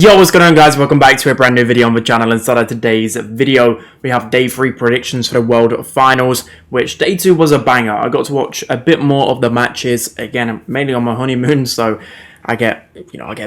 Yo, what's going on, guys? Welcome back to a brand new video on the channel. Inside of today's video, we have day 3 predictions for the World Finals, which day 2 was a banger. I got to watch a bit more of the matches, again, mainly on my honeymoon, so I get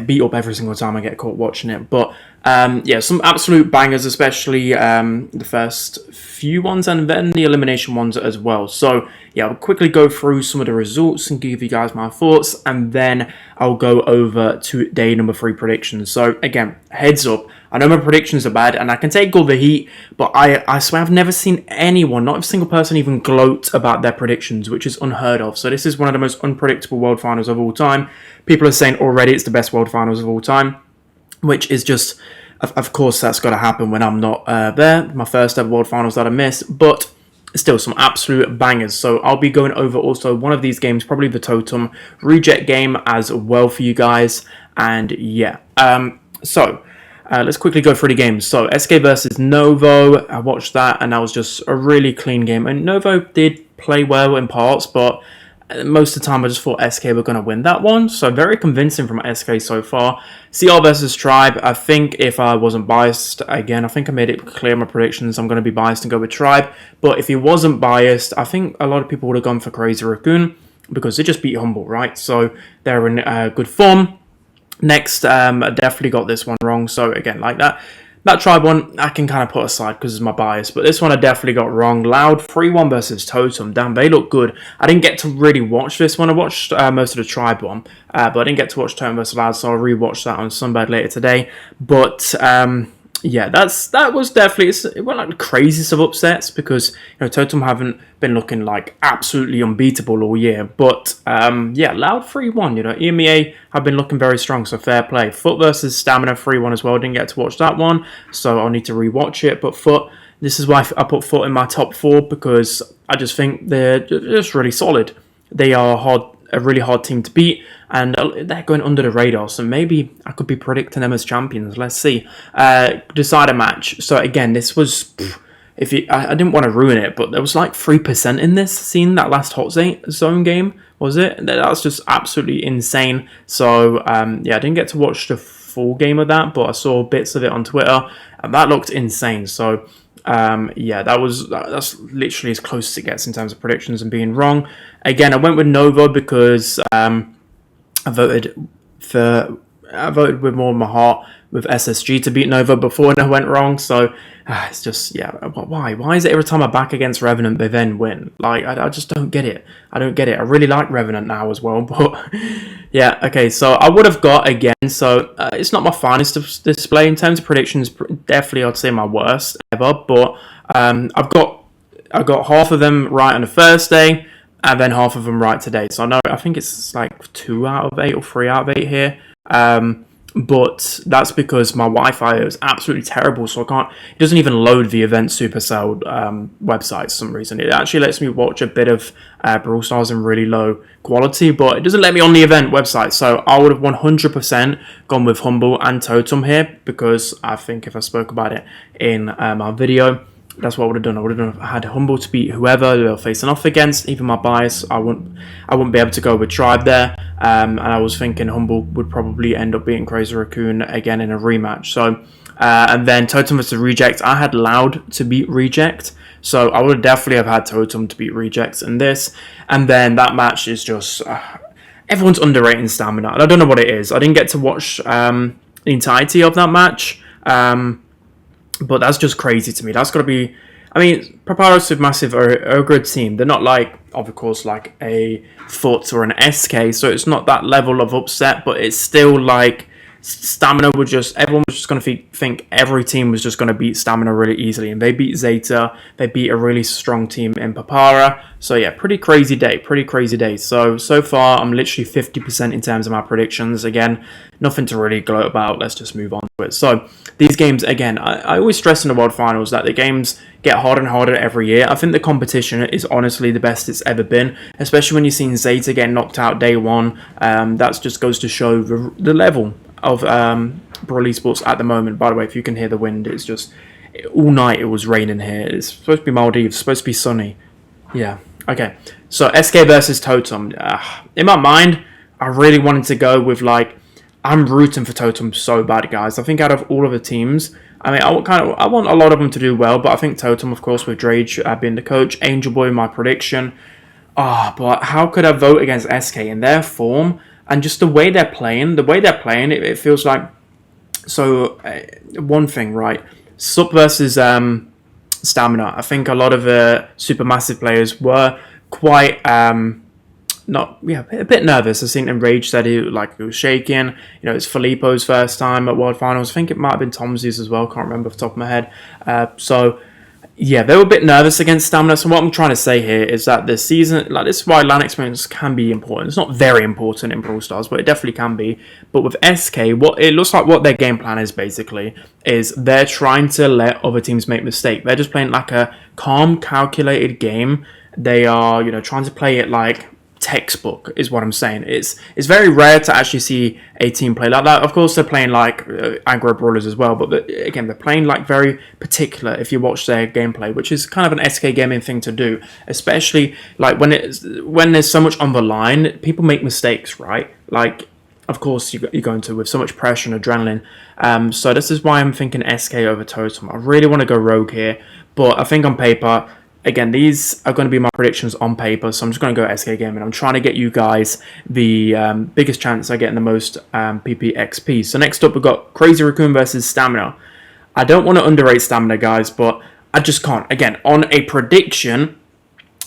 beat up every single time I get caught watching it. But yeah, some absolute bangers, especially the first few ones and then the elimination ones as well. So yeah, I'll quickly go through some of the results and give you guys my thoughts, and then I'll go over to day number 3 predictions. So again, heads up, I know my predictions are bad and I can take all the heat, but I swear I've never seen anyone, not a single person, even gloat about their predictions, which is unheard of. So this is one of the most unpredictable World Finals of all time. People are saying already it's the best World Finals of all time, which is just, of course, that's got to happen when I'm not there. My first ever World Finals that I missed, but still some absolute bangers. So I'll be going over also one of these games, probably the Totem Reject game as well for you guys. And yeah, let's quickly go through the games. So SK versus Novo, I watched that and that was just a really clean game. And Novo did play well in parts, but most of the time I just thought SK were going to win that one. So very convincing from SK so far. CR versus Tribe, I think if I wasn't biased, again, I think I made it clear in my predictions, I'm going to be biased and go with Tribe. But if he wasn't biased, I think a lot of people would have gone for Crazy Raccoon because they just beat Humble, right? So they're in good form. Next, I definitely got this one wrong. So again, like that Tribe one, I can kind of put aside because it's my bias. But this one I definitely got wrong. Loud 3-1 versus Totem. Damn, they look good. I didn't get to really watch this one. I watched most of the Tribe one. But I didn't get to watch Totem versus Loud, so I'll rewatch that on Sunbed later today. But yeah, that was definitely, it wasn't like the craziest of upsets because Totem haven't been looking like absolutely unbeatable all year. But yeah, Loud 3-1. EMEA have been looking very strong, so fair play. Foot versus Stamina 3-1 as well. Didn't get to watch that one, so I'll need to rewatch it. But Foot, this is why I put Foot in my top 4 because I just think they're just really solid. They are a really hard team to beat, and they're going under the radar, so maybe I could be predicting them as champions. Let's see. Decider match. So again, this was, I didn't want to ruin it, but there was like 3% in this scene, that last hot zone game, was it? That's just absolutely insane. So yeah, I didn't get to watch the full game of that, but I saw bits of it on Twitter, and that looked insane. So yeah, that's literally as close as it gets in terms of predictions and being wrong. Again, I went with Nova because I voted with more of my heart with SSG to beat Nova before, and I went wrong. So it's just, yeah, why is it every time I back against Revenant they then win? Like, I just don't get it. I really like Revenant now as well, but yeah, okay, so I would have got, again, so it's not my finest display in terms of predictions, definitely I'd say my worst ever, but I got half of them right on the first day and then half of them right today. So I think it's like 2 out of 8 or 3 out of 8 here. But that's because my Wi-Fi is absolutely terrible, so it doesn't even load the Event Supercell website for some reason. It actually lets me watch a bit of Brawl Stars in really low quality, but it doesn't let me on the event website. So I would have 100% gone with Humble and Totem here, because I think if I spoke about it in my video, that's what I would have done. I would have had Humble to beat whoever they're facing off against. Even my bias, I wouldn't be able to go with Tribe there. And I was thinking Humble would probably end up beating Crazy Raccoon again in a rematch. So, and then Totem versus Reject, I had Loud to beat Reject. So I would definitely have had Totem to beat Reject in this. And then that match is just, everyone's underrating Stamina. And I don't know what it is. I didn't get to watch the entirety of that match. But that's just crazy to me. That's got to be, I mean, Preparo Supermassive are a good team. They're not like, of course, like a Foot or an SK, so it's not that level of upset, but it's still like Stamina everyone was just going to think every team was just going to beat Stamina really easily, and they beat Zeta, they beat a really strong team in Papara. So yeah, pretty crazy day. So far, I'm literally 50% in terms of my predictions. Again, nothing to really gloat about. Let's just move on to it. So these games, again, I always stress in the World Finals that the games get harder and harder every year. I think the competition is honestly the best it's ever been, especially when you've seen Zeta get knocked out day 1. That just goes to show the level of Brawl Esports at the moment. By the way, if you can hear the wind, it's just, all night it was raining here. It's supposed to be Maldives, supposed to be sunny. Yeah, okay. So SK versus Totem. In my mind, I really wanted to go with like I'm rooting for Totem so bad, guys. I think out of all of the teams, I mean, I want a lot of them to do well, but I think Totem, of course, with Drage being the coach, Angel Boy, my prediction. But how could I vote against SK in their form and just the way they're playing? It feels like so. One thing, right? Sup versus Stamina. I think a lot of the supermassive players were quite a bit nervous. I seen Enraged said he was shaking. It's Filippo's first time at World Finals. I think it might have been Tomsy's as well. Can't remember off the top of my head. Yeah, they were a bit nervous against Stamina. So what I'm trying to say here is that this season, this is why LAN experience can be important. It's not very important in Brawl Stars, but it definitely can be. But with SK, what it looks like what their game plan is basically is they're trying to let other teams make mistakes. They're just playing like a calm, calculated game. They are, trying to play it like textbook is what I'm saying. It's very rare to actually see a team play like that. Of course, they're playing like aggro brawlers as well, but again, they're playing like very particular. If you watch their gameplay, which is kind of an SK gaming thing to do, especially like when there's so much on the line, people make mistakes, right? Like, of course, you're going to with so much pressure and adrenaline. So this is why I'm thinking SK over Totem. I really want to go Rogue here, but I think on paper. Again, these are going to be my predictions on paper, so I'm just going to go SK Gaming. I'm trying to get you guys the biggest chance of getting the most PPXP. So next up, we've got Crazy Raccoon versus Stamina. I don't want to underrate Stamina, guys, but I just can't. Again, on a prediction,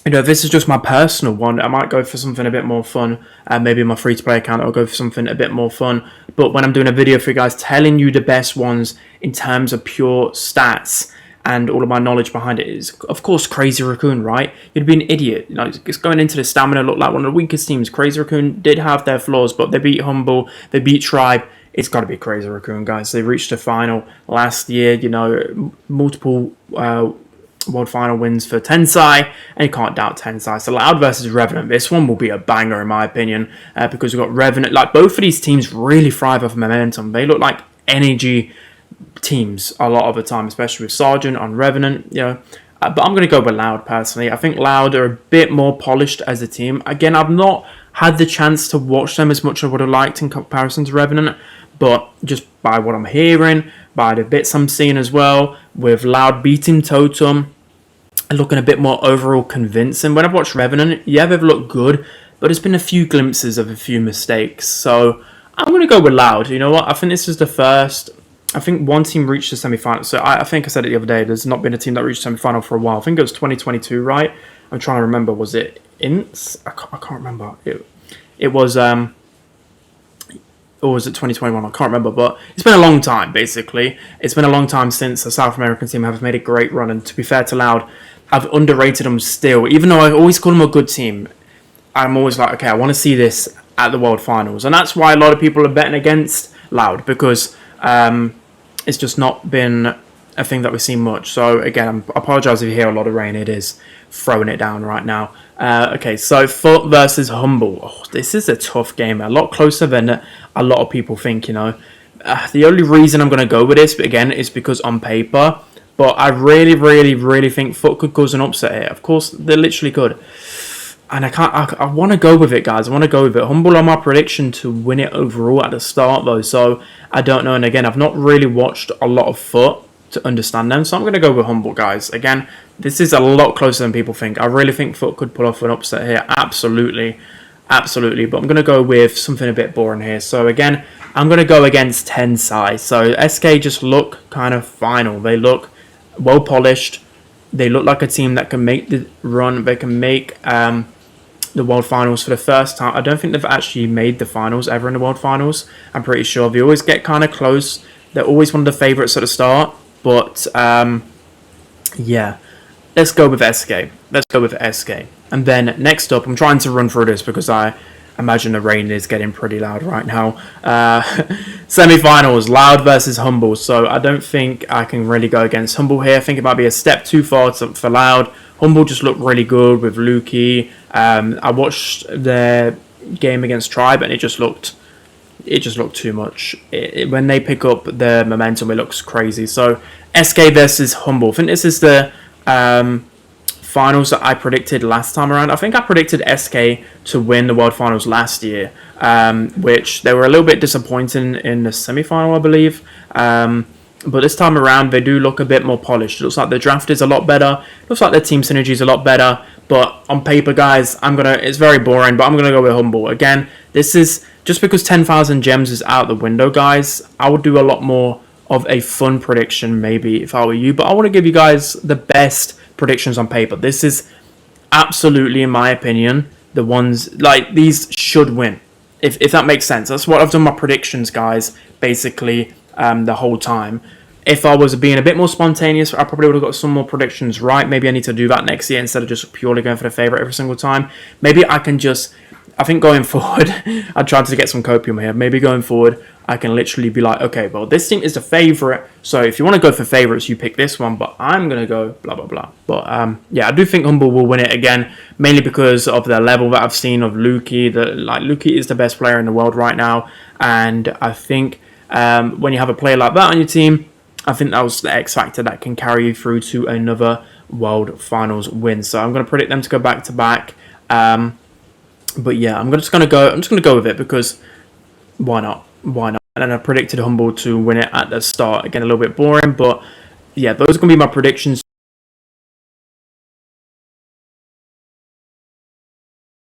this is just my personal one. I might go for something a bit more fun. Maybe my free-to-play account, I'll go for something a bit more fun. But when I'm doing a video for you guys, telling you the best ones in terms of pure stats, and all of my knowledge behind it is, of course, Crazy Raccoon, right? You'd be an idiot. It's going into the Stamina looked like one of the weakest teams. Crazy Raccoon did have their flaws, but they beat Humble, they beat Tribe. It's got to be Crazy Raccoon, guys. They reached the final last year, multiple World Final wins for Tensai, and you can't doubt Tensai. So Loud versus Revenant, this one will be a banger in my opinion, because we've got Revenant. Like, both of these teams really thrive off momentum. They look like energy teams a lot of the time, especially with Sergeant on Revenant, but I'm going to go with Loud personally. I think Loud are a bit more polished as a team. Again, I've not had the chance to watch them as much as I would have liked in comparison to Revenant, but just by what I'm hearing, by the bits I'm seeing as well, with Loud beating Totem and looking a bit more overall convincing. When I've watched Revenant, yeah, they've looked good, but there's been a few glimpses of a few mistakes. So I'm going to go with Loud. You know what? I think this is the first. I think one team reached the semi-final. So I think I said it the other day. There's not been a team that reached the semi-final for a while. I think it was 2022, right? I'm trying to remember. Was it INTS? I can't remember. It was or was it 2021? I can't remember. But it's been a long time, basically. It's been a long time since a South American team have made a great run. And to be fair to Loud, I've underrated them still. Even though I always call them a good team, I'm always like, okay, I want to see this at the World Finals. And that's why a lot of people are betting against Loud, because it's just not been a thing that we've seen much. So again, I apologise if you hear a lot of rain. It is throwing it down right now. Okay, so Foot versus Humble. Oh, this is a tough game. A lot closer than a lot of people think, The only reason I'm going to go with this, again, is because on paper. But I really, really, really think Foot could cause an upset here. Of course, they literally could. And I want to go with it, guys. I want to go with it. Humble on my prediction to win it overall at the start, though. So, I don't know. And again, I've not really watched a lot of Foot to understand them. So, I'm going to go with Humble, guys. Again, this is a lot closer than people think. I really think Foot could pull off an upset here. Absolutely. Absolutely. But I'm going to go with something a bit boring here. So, again, I'm going to go against Tensai. So, SK just look kind of final. They look well polished. They look like a team that can make the run. They can make the World Finals for the first time. I don't think they've actually made the finals ever in the World Finals. I'm pretty sure they always get kind of close. They're always one of the favourites at the start. But yeah, let's go with SK. Let's go with SK. And then next up, I'm trying to run through this because I imagine the rain is getting pretty loud right now. Semi-finals, Loud versus Humble. So I don't think I can really go against Humble here. I think it might be a step too far for Loud. Humble just looked really good with Lukey. I watched their game against Tribe and it just looked too much. When they pick up the momentum, it looks crazy. So SK versus Humble. I think this is the finals that I predicted last time around. I think I predicted SK to win the world finals last year, which they were a little bit disappointing in the semi-final, I believe. But this time around, they do look a bit more polished. It looks like the draft is a lot better. It looks like their team synergy is a lot better. But on paper, guys, it's very boring, but I'm going to go with Humble. Again, this is just because 10,000 gems is out the window, guys. I would do a lot more of a fun prediction, maybe, if I were you. But I want to give you guys the best predictions on paper. This is absolutely, in my opinion, the ones, like, these should win. If that makes sense. That's what I've done my predictions, guys, basically, the whole time. If I was being a bit more spontaneous, I probably would have got some more predictions right. Maybe I need to do that next year instead of just purely going for the favourite every single time. Maybe I can just, I think going forward, I tried to get some copium here. Maybe going forward, I can literally be like, okay, well, this team is the favourite. So if you want to go for favourites, you pick this one. But I'm going to go blah, blah, blah. But yeah, I do think Humble will win it again. Mainly because of the level that I've seen of Lukey. Lukey is the best player in the world right now. And I think when you have a player like that on your team, I think that was the X factor that can carry you through to another World Finals win. So I'm going to predict them to go back to back. But yeah, I'm just going to go with it because why not? Why not? And then I predicted Humble to win it at the start. Again, a little bit boring, but yeah, those are going to be my predictions.